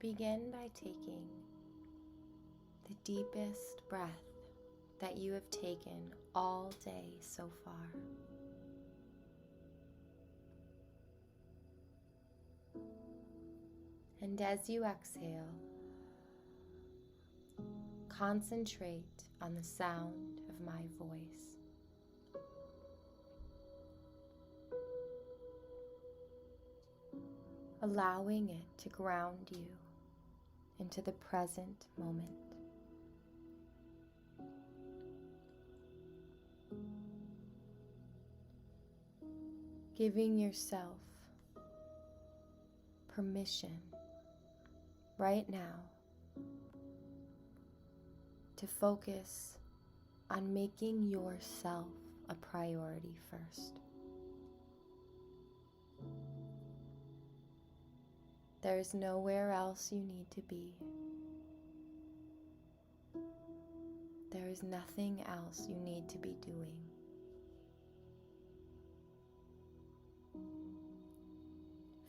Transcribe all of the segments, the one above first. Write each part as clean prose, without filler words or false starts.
Begin by taking the deepest breath that you have taken all day so far. And as you exhale, concentrate on the sound of my voice. Allowing it to ground you into the present moment. Giving yourself permission right now to focus on making yourself a priority first. There is nowhere else you need to be. There is nothing else you need to be doing.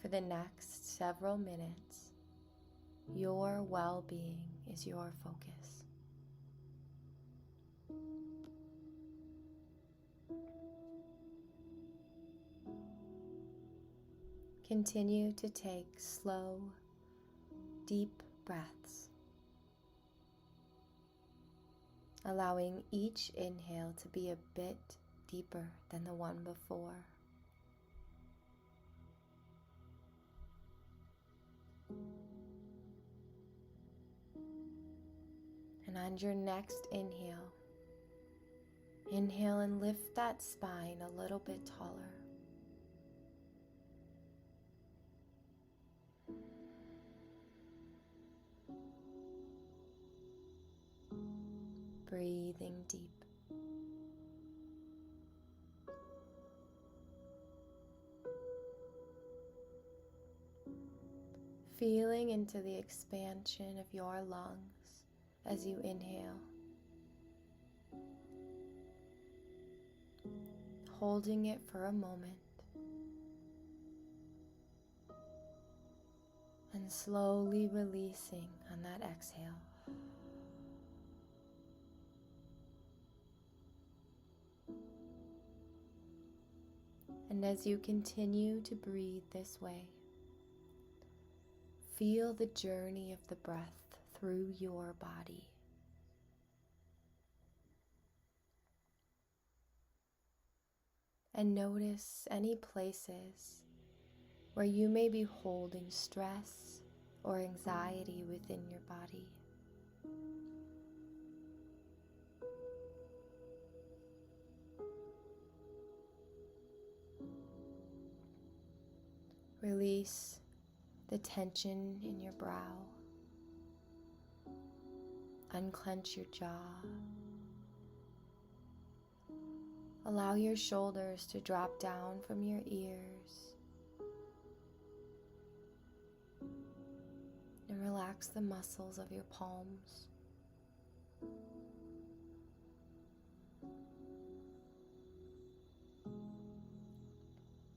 For the next several minutes, your well-being is your focus. Continue to take slow, deep breaths, allowing each inhale to be a bit deeper than the one before. And on your next inhale, inhale and lift that spine a little bit taller. Breathing deep. Feeling into the expansion of your lungs as you inhale. Holding it for a moment. And slowly releasing on that exhale. And as you continue to breathe this way, feel the journey of the breath through your body. And notice any places where you may be holding stress or anxiety within your body. Release the tension in your brow. Unclench your jaw. Allow your shoulders to drop down from your ears. And relax the muscles of your palms.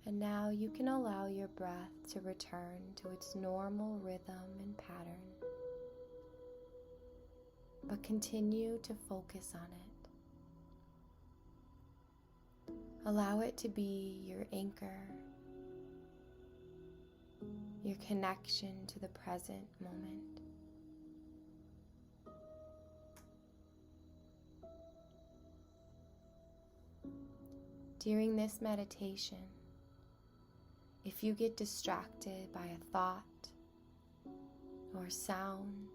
And now you can allow your breath to return to its normal rhythm and pattern, but continue to focus on it. Allow it to be your anchor, your connection to the present moment. During this meditation, if you get distracted by a thought or sound,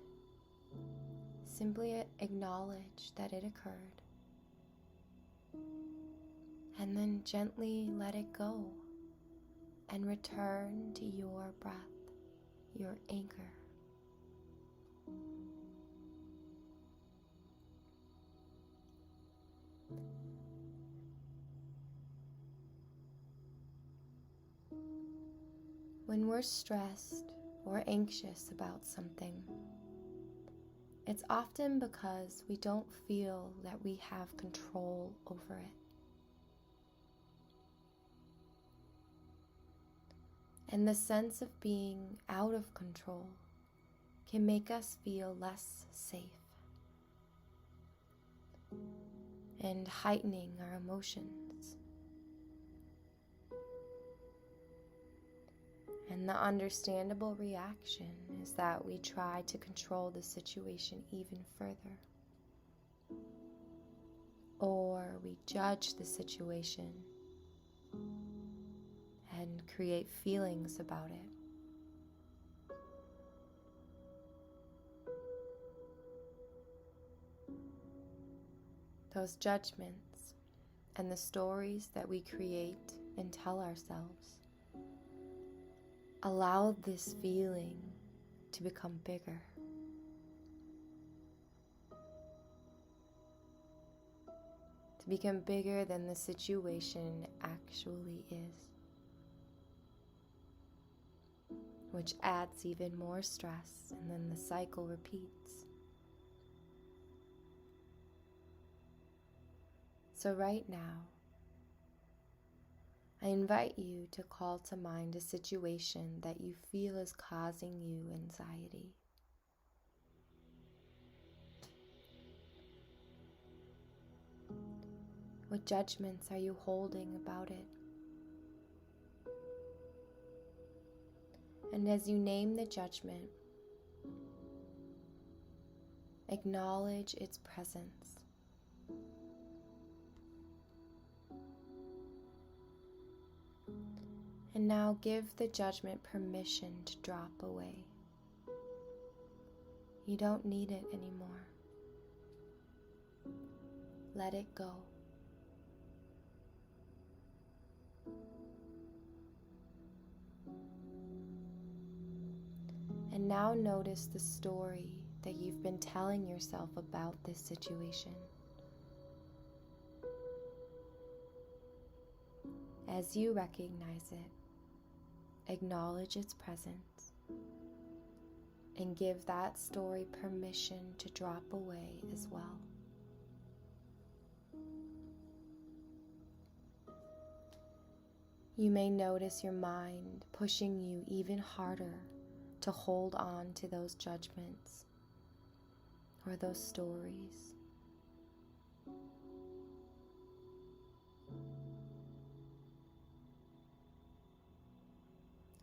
simply acknowledge that it occurred and then gently let it go and return to your breath, your anchor. When we're stressed or anxious about something, it's often because we don't feel that we have control over it. And the sense of being out of control can make us feel less safe and heightening our emotions. And the understandable reaction is that we try to control the situation even further. Or we judge the situation and create feelings about it. Those judgments and the stories that we create and tell ourselves allow this feeling to become bigger. To become bigger than the situation actually is, which adds even more stress, and then the cycle repeats. So right now, I invite you to call to mind a situation that you feel is causing you anxiety. What judgments are you holding about it? And as you name the judgment, acknowledge its presence. And now give the judgment permission to drop away. You don't need it anymore. Let it go. And now notice the story that you've been telling yourself about this situation. As you recognize it, acknowledge its presence, and give that story permission to drop away as well. You may notice your mind pushing you even harder to hold on to those judgments or those stories.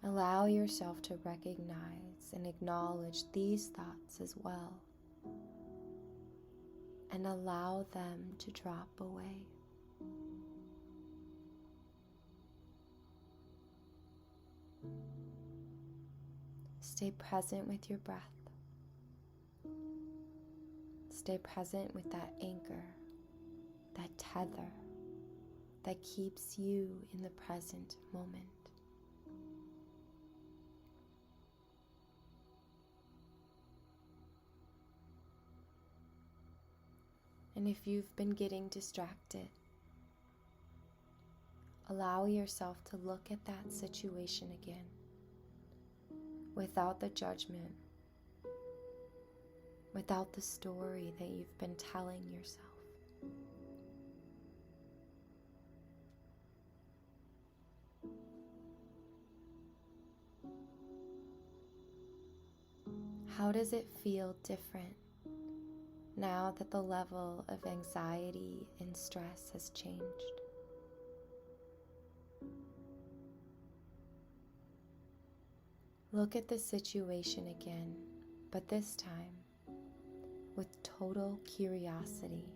Allow yourself to recognize and acknowledge these thoughts as well, and allow them to drop away. Stay present with your breath. Stay present with that anchor, that tether that keeps you in the present moment. And if you've been getting distracted, allow yourself to look at that situation again, without the judgment, without the story that you've been telling yourself. How does it feel different now that the level of anxiety and stress has changed? Look at the situation again, but this time with total curiosity.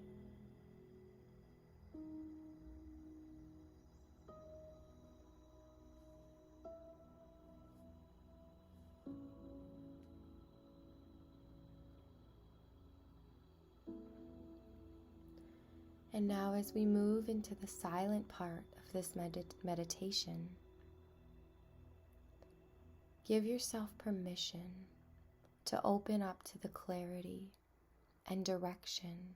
And now as we move into the silent part of this meditation, give yourself permission to open up to the clarity and direction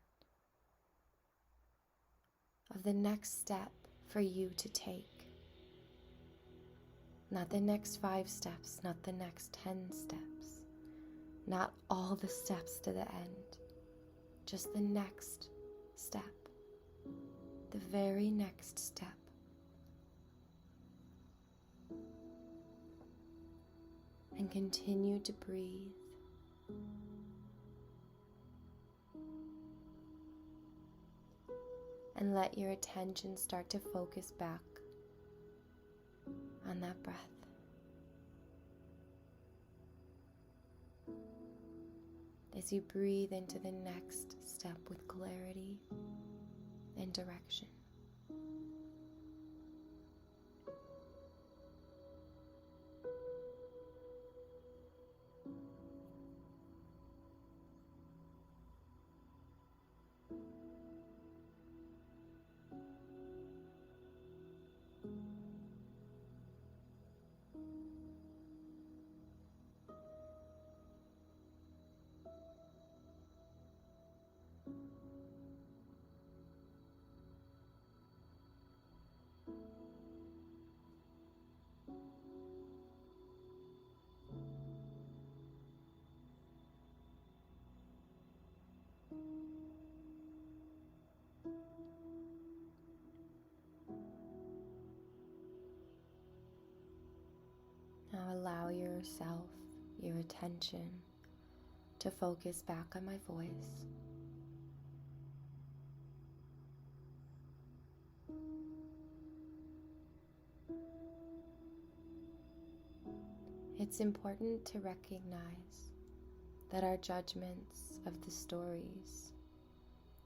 of the next step for you to take. Not the next 5 steps, not the next 10 steps, not all the steps to the end, just the next step. The very next step. And continue to breathe And let your attention start to focus back on that breath. As you breathe into the next step with clarity and direction. Now allow yourself, your attention, to focus back on my voice. It's important to recognize that our judgments of the stories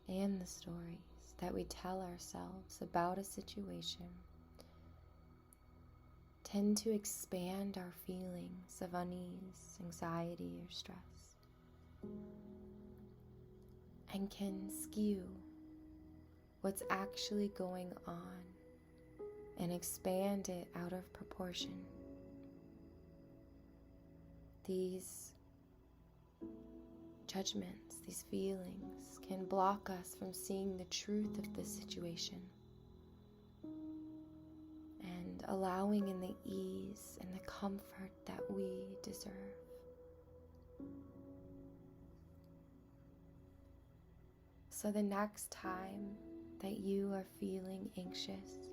and the stories that we tell ourselves about a situation tend to expand our feelings of unease, anxiety, or stress, and can skew what's actually going on and expand it out of proportion. These judgments, these feelings, can block us from seeing the truth of the situation and allowing in the ease and the comfort that we deserve. So the next time that you are feeling anxious,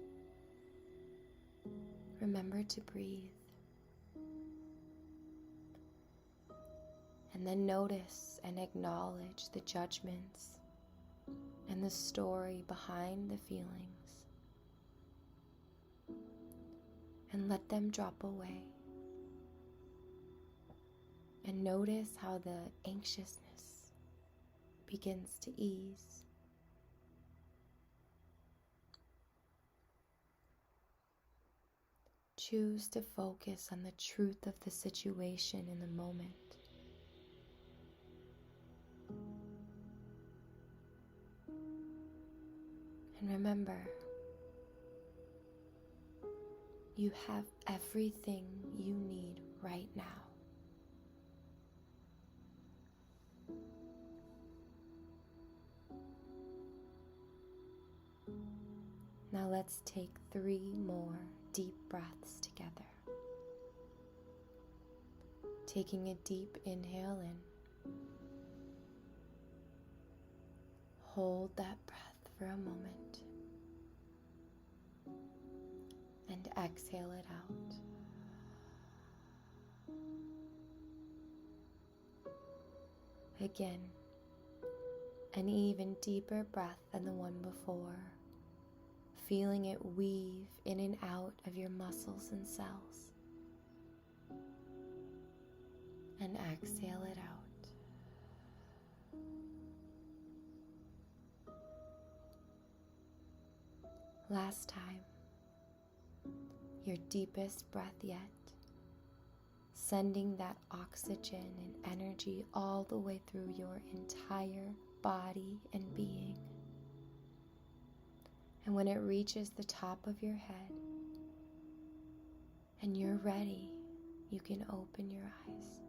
remember to breathe. And then notice and acknowledge the judgments and the story behind the feelings. And let them drop away. And notice how the anxiousness begins to ease. Choose to focus on the truth of the situation in the moment. And remember, you have everything you need right now. Now let's take 3 more deep breaths together. Taking a deep inhale in. Hold that breath for a moment. And exhale it out. Again, an even deeper breath than the one before, feeling it weave in and out of your muscles and cells. And exhale it out. Last time, your deepest breath yet, sending that oxygen and energy all the way through your entire body and being. And when it reaches the top of your head and you're ready, you can open your eyes.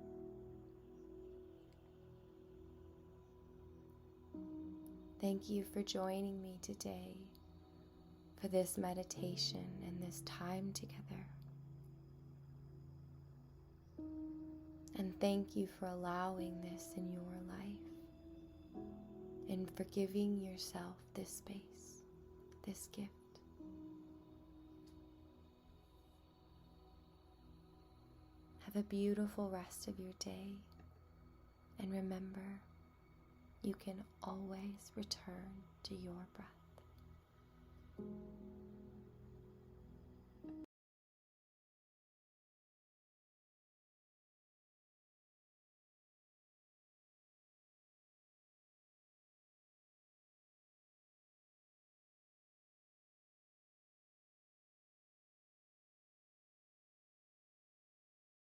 Thank you for joining me today for this meditation and this time together. And thank you for allowing this in your life and for giving yourself this space, this gift. Have a beautiful rest of your day, And remember, you can always return to your breath.